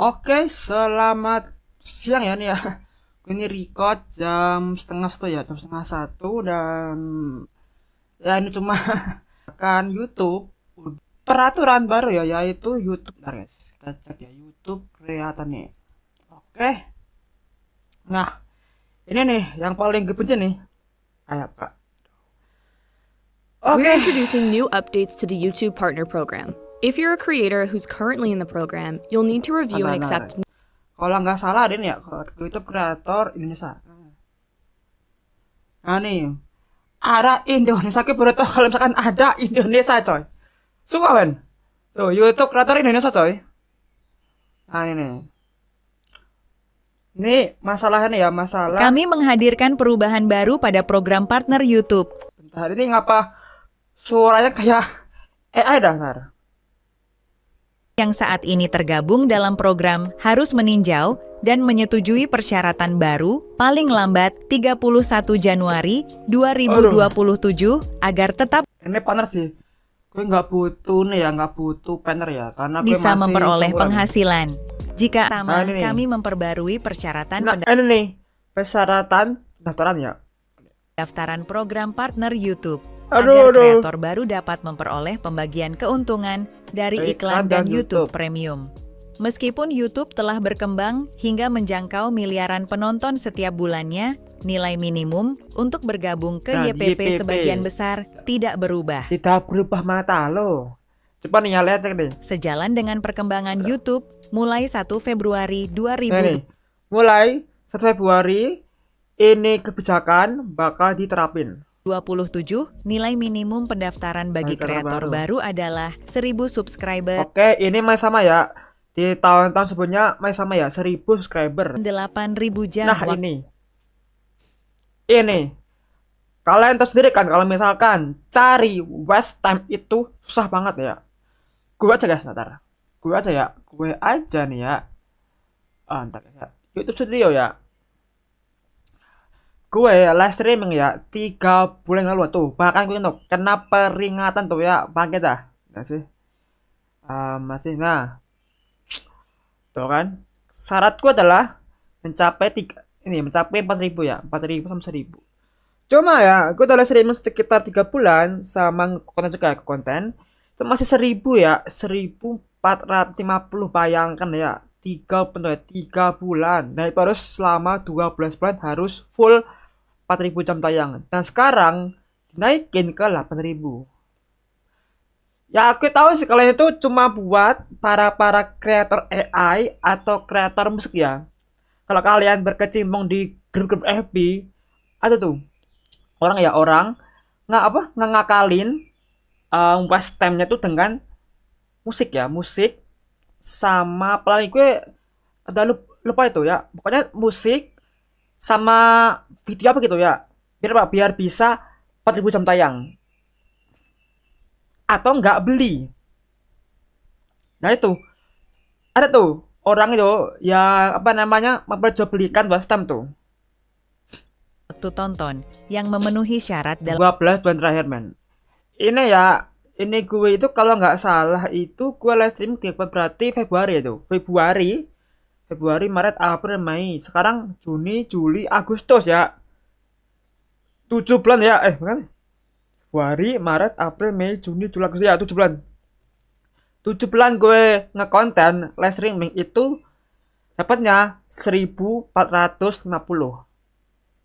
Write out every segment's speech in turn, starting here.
Oke, selamat siang ya nih ya. Ini record jam setengah satu ya, jam setengah satu dan ya ini cuma kan YouTube peraturan baru ya, yaitu YouTube. Bentar guys, kita cek ya YouTube kelihatan nih. Oke, nah ini nih yang paling gue benci nih, kayak Pak. We're Oke, introducing new updates to the YouTube Partner Program. If you're a creator who's currently in the program, you'll need to review and bentar, accept. kalau nggak salah ada nih ya, YouTube kreator Indonesia. Nah nih, ada Indonesia ke baru tahu kalau misalkan ada Indonesia coy. Suka kan? Tuh YouTube kreator Indonesia coy. Nah ini. Ini masalahnya ya, masalah. Kami menghadirkan perubahan baru pada program partner YouTube. Bentar, ini ngapa suaranya kayak AI dah, Nar? Yang saat ini tergabung dalam program harus meninjau dan menyetujui persyaratan baru paling lambat 31 Januari 2027 agar tetap Ini partner sih. Gue nggak butuh nih ya, nggak butuh partner ya, karena gue bisa masih memperoleh pemula nih. penghasilan. Jika Nah, ini nih. kami memperbarui persyaratan Nah, ini nih persyaratan pendaftaran ya. pendaftaran program partner YouTube Aduh, agar aduh. kreator baru dapat memperoleh pembagian keuntungan dari iklan dan YouTube Premium. Meskipun YouTube telah berkembang hingga menjangkau miliaran penonton setiap bulannya, nilai minimum untuk bergabung ke Nah, YPP YPP. sebagian besar tidak berubah. Tidak berubah mata lo. Coba nih ya, lihat cek deh. Sejalan dengan perkembangan YouTube mulai 1 Februari Nah, nih, mulai 1 Februari ini kebijakan bakal diterapin. 2027, nilai minimum pendaftaran bagi Kreator kreator baru. baru adalah 1.000 subscriber, Oke, ini masih sama ya. Di tahun-tahun sebelumnya masih sama ya, 1.000 subscriber. 8.000 jam Nah, waktu ini. Ini. Kalian tahu sendiri kan kalau misalkan cari watch time itu susah banget ya. Gue aja guys, ntar. Gue aja ya. Gue aja nih ya. Ntar ya. YouTube Studio ya. Gue live streaming ya 3 bulan lalu tuh. Bahkan gue tuh kena peringatan tuh ya. Pakai dah. Nggak sih? Masih. Nah. Tuh kan. Syaratku adalah mencapai 4.000 ya. 4.000 sama 1.000. Cuma ya, gue udah live streaming sekitar 3 bulan sama konten juga ke konten. Itu masih 1.000 ya. 1.450, bayangkan ya. 3 bulan. Dan itu harus selama 12 bulan harus full 4.000 jam tayang. Dan sekarang dinaikin ke 8.000. Ya aku tahu sih kalian itu cuma buat para kreator AI atau kreator musik ya. Kalau kalian berkecimpung di grup-grup FB, ada tuh orang nggak ngakalin watch time-nya tuh dengan musik ya, musik sama apalagi gue ada lupa itu ya. Pokoknya musik sama video apa gitu ya. Biar bisa 4.000 jam tayang. Atau nggak beli. Nah itu ada tuh orang itu yang memperjualbelikan watch time tuh. waktu tonton yang memenuhi syarat dalam 12 bulan terakhir men. Ini ya, ini gue itu kalau nggak salah itu gue live stream berarti Februari itu. Februari, Maret, April, Mei. Sekarang Juni, Juli, Agustus ya. 7 bulan ya. Bukan. Februari, Maret, April, Mei, Juni, Juli, Agustus ya, 7 bulan. 7 bulan gue ngekonten live streaming itu dapatnya 1.450.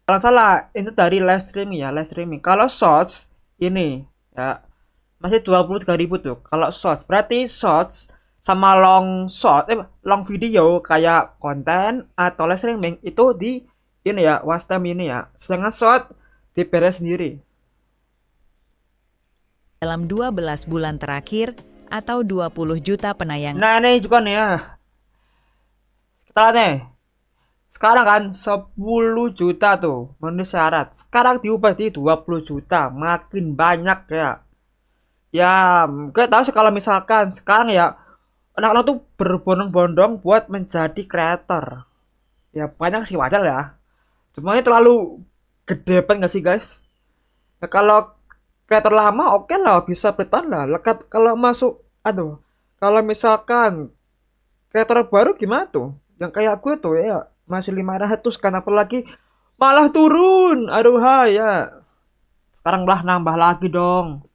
Kalau salah itu dari live streaming. Kalau shorts ini ya masih 23.000 tuh. Kalau shorts berarti shorts sama long video kayak konten atau live streaming itu di ini ya, watch time ini ya. Sedangkan short dibayar sendiri. dalam 12 bulan terakhir atau 20 juta penayangan. Nah, ini juga nih ya. Kita lihat nih. Sekarang kan 10 juta tuh memenuhi syarat. Sekarang diubah di 20 juta. Makin banyak ya. Ya, gue tahu sih kalau misalkan sekarang ya anak-anak tuh berbondong-bondong buat menjadi kreator. Ya banyak sih, wajar ya. Cuma ini terlalu gede banget gak sih guys? Ya, kalau kreator lama oke lah bisa bertahan lah. Lekat kalau masuk kalau misalkan kreator baru gimana tuh? Yang kayak gue tuh ya masih 500 kan, apalagi malah turun. Aduh ya. Sekarang lah nambah lagi dong.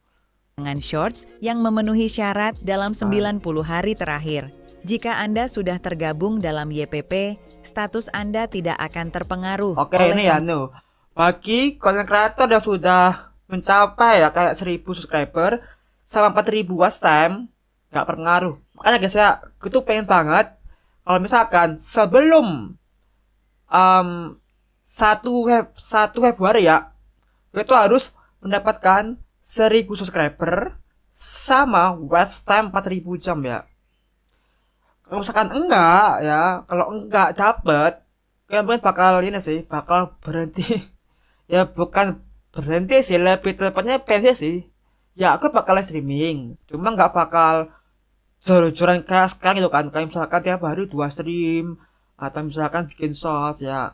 Dengan shorts yang memenuhi syarat dalam 90 hari terakhir. Jika Anda sudah tergabung dalam YPP, status Anda tidak akan terpengaruh Oke, oleh ini ya bagi konten kreator yang sudah mencapai ya kayak 1000 subscriber sama 4000 watch time, nggak berpengaruh. Makanya guys ya, gue tuh pengen banget kalau misalkan sebelum 1 Februari ya, gue tuh harus mendapatkan 1000 subscriber sama watch time 4000 jam ya. Kalau misalkan enggak ya, kalau enggak dapet, kalian bakal ini sih, bakal berhenti. Ya bukan berhenti sih, lebih tepatnya pensi sih. Ya aku bakal live streaming, cuma nggak bakal jor-joran kayak sekarang gitu kan. Kayak misalkan tiap hari 2 stream atau misalkan bikin short ya.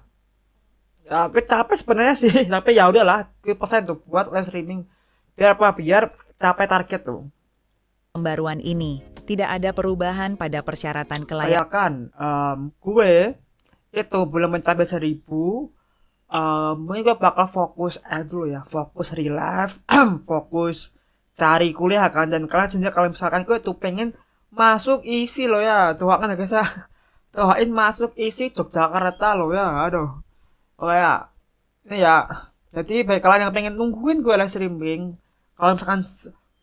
Ya aku capek sebenarnya sih, tapi ya udahlah, gue pesan tuh buat live streaming. Biar apa? Biar capai target tuh. pembaruan ini. Tidak ada perubahan pada persyaratan kelayakan. Kayak kan, gue itu belum mencapai 1000. Mungkin gue bakal fokus dulu ya, fokus relax, fokus cari kuliah kan. Dan kalian sendiri kalau misalkan gue tuh pengen masuk isi lo ya, doakan ya guys ya. Doain masuk isi Yogyakarta lo ya, aduh. Oh ya, ini ya. Jadi bagi kalian yang pengen nungguin gue live streaming, kalau misalkan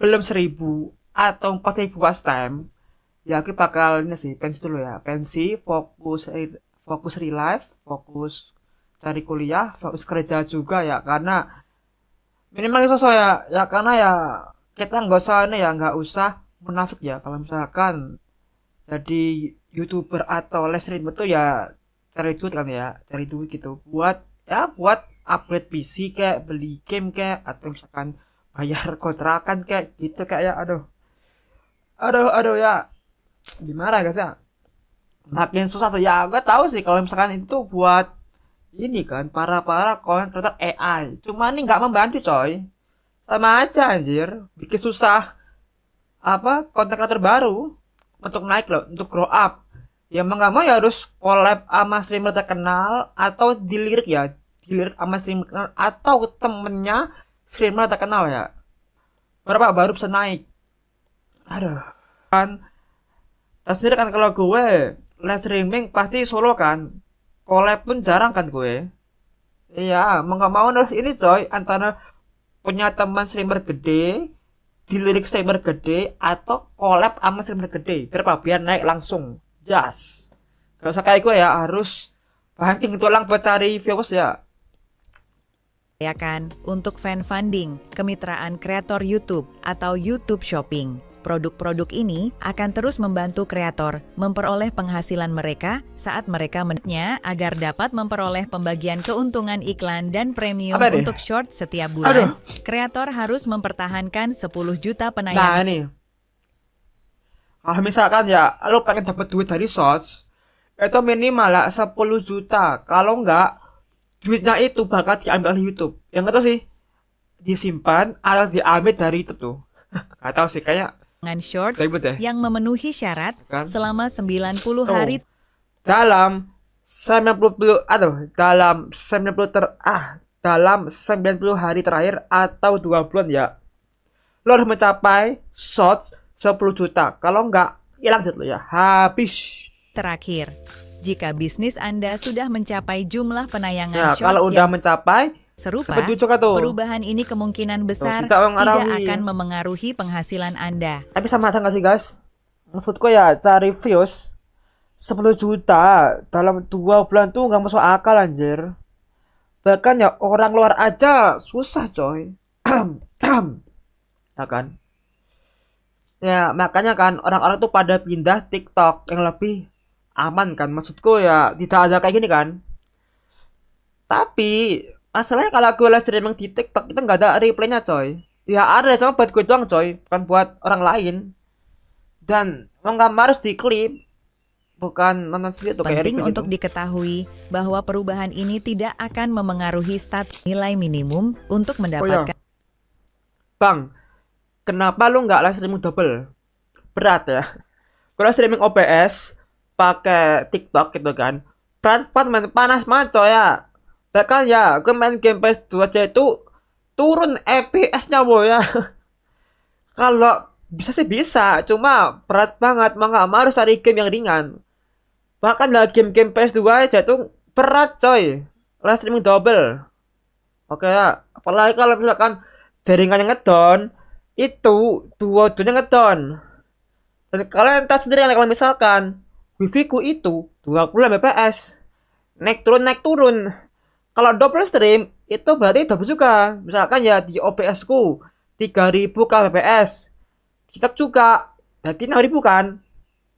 belum 1000 atau 4000 watch time, ya aku bakal ini sih, pensi dulu ya. Pensi, fokus relive, fokus cari kuliah, fokus kerja juga ya, karena minimal itu ya karena ya kita nggak usah ini ya, nggak usah munafik ya. Kalau misalkan jadi youtuber atau live streamer tuh ya cari duit kan ya, cari duit gitu buat upgrade PC kayak beli game kayak atau misalkan bayar kontrakan kayak gitu kayak ya aduh ya gimana guys ya, makin susah sih ya. Gue tahu sih kalau misalkan itu tuh buat ini kan para konten kreator AI, cuma ini nggak membantu coy, sama aja anjir, bikin susah apa konten kreator baru untuk naik loh, untuk grow up. Ya emang nggak mau ya harus collab sama streamer terkenal atau dilirik sama streamer terkenal atau temennya streamer terkenal ya, berapa baru bisa naik. Aduh kan, sendiri kan kalau gue live streaming pasti solo kan, collab pun jarang kan gue. Iya mau nggak mau harus ini coy, antara punya teman streamer gede, dilirik streamer gede, atau collab sama streamer gede. Biar naik langsung. Yes. Gak usah kayak gue ya, harus banting tulang buat cari viewers ya. Untuk fan funding, kemitraan kreator YouTube atau YouTube Shopping. Produk-produk ini akan terus membantu kreator memperoleh penghasilan mereka saat mereka menargetnya agar dapat memperoleh pembagian keuntungan iklan dan premium untuk short setiap bulan. Kreator harus mempertahankan 10 juta penayangan. Nah ini, kalau misalkan ya lo pengen dapat duit dari shorts, itu minimal lah 10 juta. Kalau enggak, duitnya itu bakal diambil oleh YouTube. Yang itu sih disimpan atau diambil dari YouTube tuh. Gak tahu sih, kayak dengan shorts ya, yang memenuhi syarat kan? selama 90 hari. Dalam 90 hari terakhir atau 2 bulan ya, lo harus mencapai shorts 10 juta. Kalau enggak, hilang duit lo ya, habis. Terakhir, jika bisnis Anda sudah mencapai jumlah penayangan Nah, shorts kalau udah yang mencapai serupa, perubahan ini kemungkinan besar tidak akan memengaruhi penghasilan Anda. Tapi sama aja nggak sih guys? Maksudku ya cari views 10 juta dalam 2 bulan tuh nggak masuk akal anjir. Bahkan ya orang luar aja susah coy. Ya kan? Ya makanya kan orang-orang tuh pada pindah TikTok yang lebih aman kan. Maksudku ya tidak ada kayak gini kan. Tapi masalahnya kalau gue live streaming di TikTok itu nggak ada replaynya coy. Ya ada, cuma buat gue doang coy, bukan buat orang lain. Dan nggak harus diklip, bukan nonton sendiri tuh kayak Penting gitu. untuk diketahui bahwa perubahan ini tidak akan memengaruhi status nilai minimum untuk mendapatkan. Bang, kenapa lu nggak live streaming double? Berat ya. Kalau streaming OBS pakai TikTok gitu kan, berat banget main, panas banget coy ya. Bahkan ya gue main game PS2 aja itu turun FPS-nya boy ya. Kalau bisa sih bisa, cuma berat banget, mau nggak mau harus cari game yang ringan. Bahkan lah game-game PS2 aja tuh berat coy, live streaming double. Oke ya, apalagi kalau misalkan jaringannya ngedown, itu duo-duonya ngedown. Dan kalian tahu sendiri kan, kalau misalkan wifi ku itu 20 Mbps, naik turun. Kalau double stream itu berarti double juga. Misalkan ya di OBS ku 3000 kbps, TikTok juga jadi 6000 kan.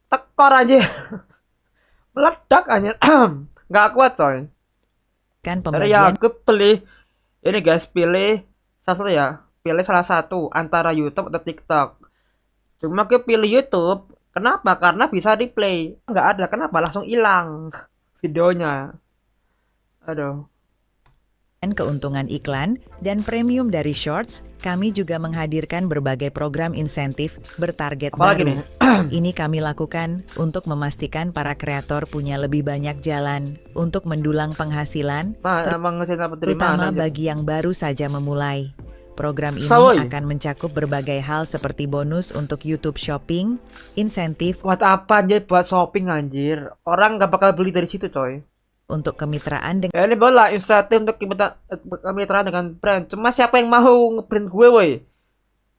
Tekor aja. Meledak aja. Nggak kuat coy. Kan Jadi ya pembagian aku pilih ini guys, pilih salah satu ya. Pilih salah satu antara YouTube atau TikTok. Cuma aku pilih YouTube. Kenapa? Karena bisa replay. Nggak ada. Kenapa? Langsung hilang videonya. Aduh. keuntungan iklan dan premium dari Shorts, kami juga menghadirkan berbagai program insentif bertarget Apalagi baru. nih? Ini kami lakukan untuk memastikan para kreator punya lebih banyak jalan untuk mendulang penghasilan, Nah, emang ngecek apa dari terutama mana aja? bagi yang baru saja memulai. Program ini Sawoy. akan mencakup berbagai hal seperti bonus untuk YouTube Shopping, insentif Buat apa anjir? Buat shopping anjir. Orang nggak bakal beli dari situ coy. untuk kemitraan Ya ini bola insentif untuk kemitraan dengan brand. Cuma siapa yang mau ngebrand gue woi?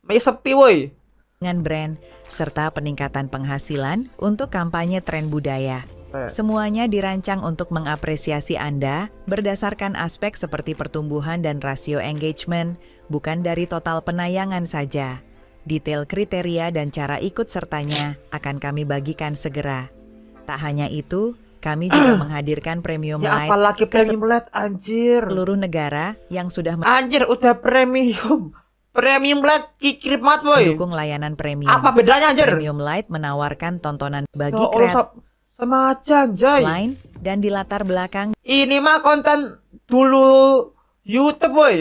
May sepi woi. dengan brand, serta peningkatan penghasilan untuk kampanye tren budaya. Semuanya dirancang untuk mengapresiasi Anda berdasarkan aspek seperti pertumbuhan dan rasio engagement, bukan dari total penayangan saja. Detail kriteria dan cara ikut sertanya akan kami bagikan segera. Tak hanya itu, kami juga menghadirkan Premium Ya Lite apalagi ke premium light anjir. seluruh negara yang sudah Anjir udah premium. Premium light kikrip mat boy. mendukung layanan premium. Apa bedanya anjir? Premium Lite menawarkan tontonan bagi Ya Allah, kreator sama aja anjay. lain dan di latar belakang Ini mah konten dulu YouTube boy.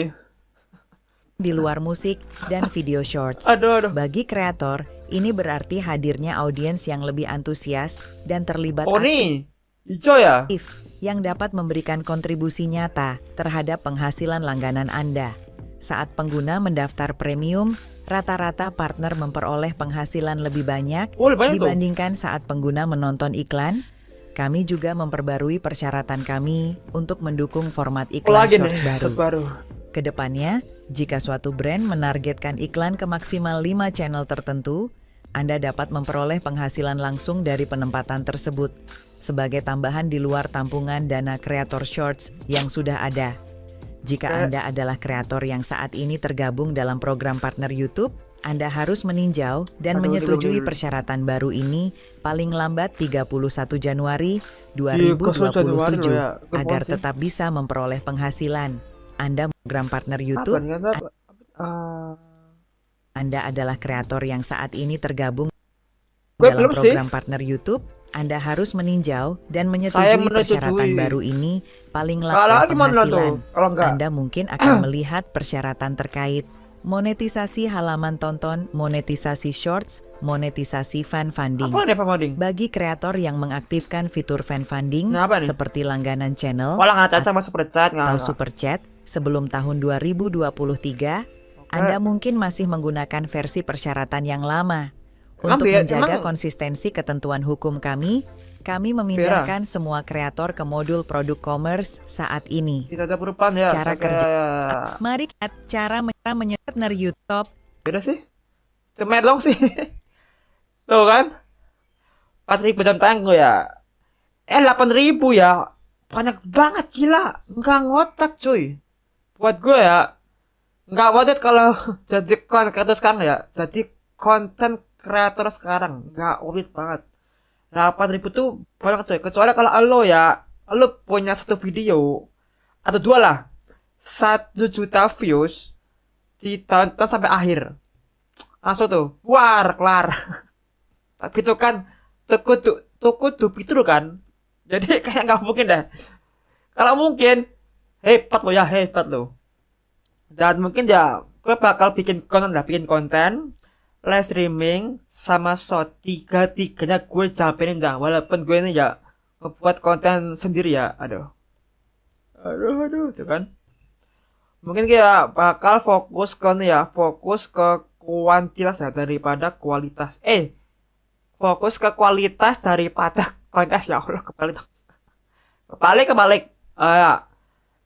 di luar musik dan video shorts. Aduh. Bagi kreator, ini berarti hadirnya audiens yang lebih antusias dan terlibat Oh nih, hijau ya? aktif yang dapat memberikan kontribusi nyata terhadap penghasilan langganan Anda. Saat pengguna mendaftar premium, rata-rata partner memperoleh penghasilan lebih banyak Oh banyak tuh. dibandingkan saat pengguna menonton iklan. Kami juga memperbarui persyaratan kami untuk mendukung format iklan Lagi shorts nih, baru. set baru. Kedepannya, jika suatu brand menargetkan iklan ke maksimal 5 channel tertentu, Anda dapat memperoleh penghasilan langsung dari penempatan tersebut sebagai tambahan di luar tampungan dana kreator shorts yang sudah ada. Jika Anda adalah kreator yang saat ini tergabung dalam program partner YouTube, Anda harus meninjau dan Aduh, menyetujui belum. persyaratan baru ini paling lambat 31 Januari Januari 2027 loh ya. agar Sih. tetap bisa memperoleh penghasilan. Anda program partner YouTube, Kapan, kan? Anda adalah kreator yang saat ini tergabung Gue dalam belum sih. program partner YouTube, Anda harus meninjau dan Saya menyetujui persyaratan menyetujui. baru ini paling Kalau lambat gimana penghasilan. tuh? Kalau enggak? Anda mungkin akan melihat persyaratan terkait monetisasi halaman tonton, monetisasi shorts, monetisasi fan funding. Apa nih funding? Bagi kreator yang mengaktifkan fitur fan funding Nah, apa nih? seperti langganan channel Walah nggak sama super chat atau nggak. super chat sebelum tahun 2023, Anda mungkin masih menggunakan versi persyaratan yang lama. Untuk menjaga konsistensi ketentuan hukum kami memindahkan semua kreator ke modul produk commerce saat ini. Tidak ada perubahan ya. Cara Kayak- kerja. Mari lihat cara menyeret YouTube. Beda sih. Cemer dong sih. Tuh kan? 4.000 jam tayang gue ya. 8.000 ya. Banyak banget gila. Nggak ngotak cuy. Buat gue ya. Nggak worth it kalau jadi konten kreator sekarang ya. Jadi konten kreator sekarang. Nggak worth it banget. 8.000 tuh banyak coy. Kecuali kalau lo ya. Lo punya satu video. Atau dua lah. 1 juta views. Ditonton sampai akhir. Langsung tuh. War, kelar. Tapi itu kan. Tuku itu kan. Jadi kayak nggak mungkin dah. Kalau mungkin. Hebat lo ya. Hebat lo. Dan mungkin ya. Gue bakal bikin konten lah. Bikin konten. live streaming sama short, tiga-tiganya gue jabanin dah, walaupun gue ini ya ngebuat konten sendiri ya. Aduh tuh kan. Mungkin kita bakal fokus ke nih ya, fokus ke kuantitas ya daripada kualitas. Fokus ke kualitas daripada kuantitas, ya Allah, kebalik. Ya.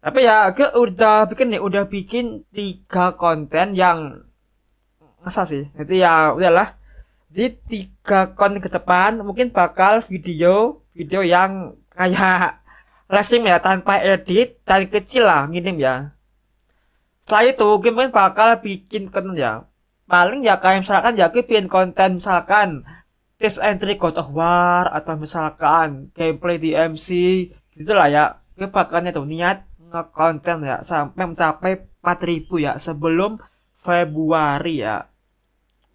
Tapi ya gue udah bikin 3 konten yang masa sih. Jadi ya udahlah. Jadi 3 konten ke depan mungkin bakal video yang kayak racing ya, tanpa edit dan kecil lah, minim ya. Setelah itu gue mungkin bakal bikin konten ya. Paling ya kayak misalkan ya gue bikin konten misalkan tips and trick God of War, atau misalkan gameplay DMC gitulah ya. Gue bakalnya tuh niat nge-konten ya sampai mencapai 4.000 ya sebelum Februari ya.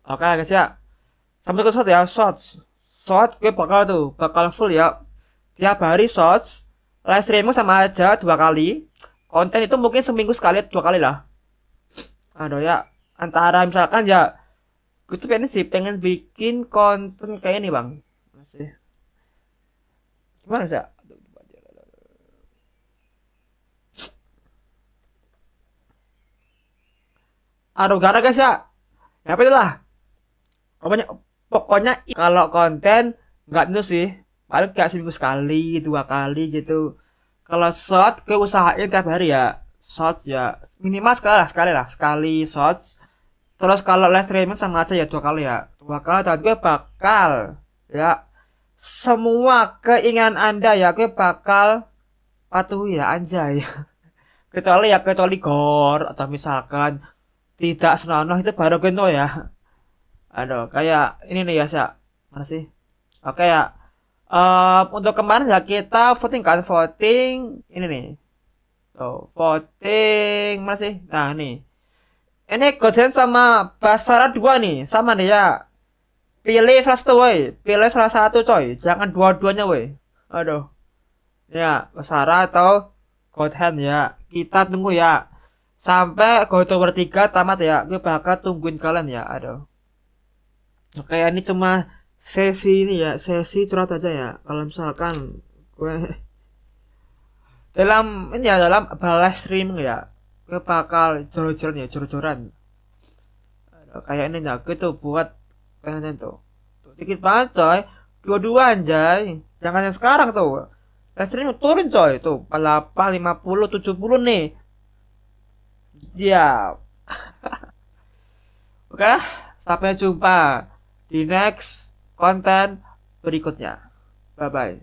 Oke guys ya. Sampai ke short ya, short gue bakal full ya. Tiap hari shorts, live streaming sama aja 2 kali. Konten itu mungkin seminggu sekali 2 kali lah. Aduh ya, antara misalkan ya gue tuh pengen bikin konten kayak ini bang. Masih gimana sih ya? Aduh gara guys ya. Ya apa itulah. Pokoknya kalau konten nggak itu sih. Paling kayak seminggu sekali, 2 kali gitu. Kalau short gue usahain tiap hari ya. Short ya minimal sekali shorts. Terus kalau live streaming sama aja ya 2 kali ya. 2 kali dan gue bakal ya semua keinginan Anda ya gue bakal patuhi ya, anjay. kecuali gore atau misalkan tidak senonoh, itu baru gue no ya. Aduh kayak ini nih ya sih. Mana sih? Oke ya. Untuk kemarin ya kita voting ini nih. Tuh, voting mana sih? Nah, nih. Ini Godzilla sama Basara 2 nih, sama nih ya. Pilih salah satu coy, jangan dua-duanya woi. Aduh. Ya, Basara atau Godhand ya. Kita tunggu ya. Sampai God of War 3 tamat ya. Gue bakal tungguin kalian ya. Aduh. Oke, ini cuma sesi ini ya, sesi curhat aja ya. Kalau misalkan gue dalam balas streaming ya, gue bakal jor-joran. Kayak ini ya, gue tuh buat pengen tuh dikit banget coy, 22 anjay, jangan yang sekarang tuh live streaming turun coy, tuh 48, 50, 70 nih ya. Oke, sampai jumpa di next konten berikutnya, bye bye.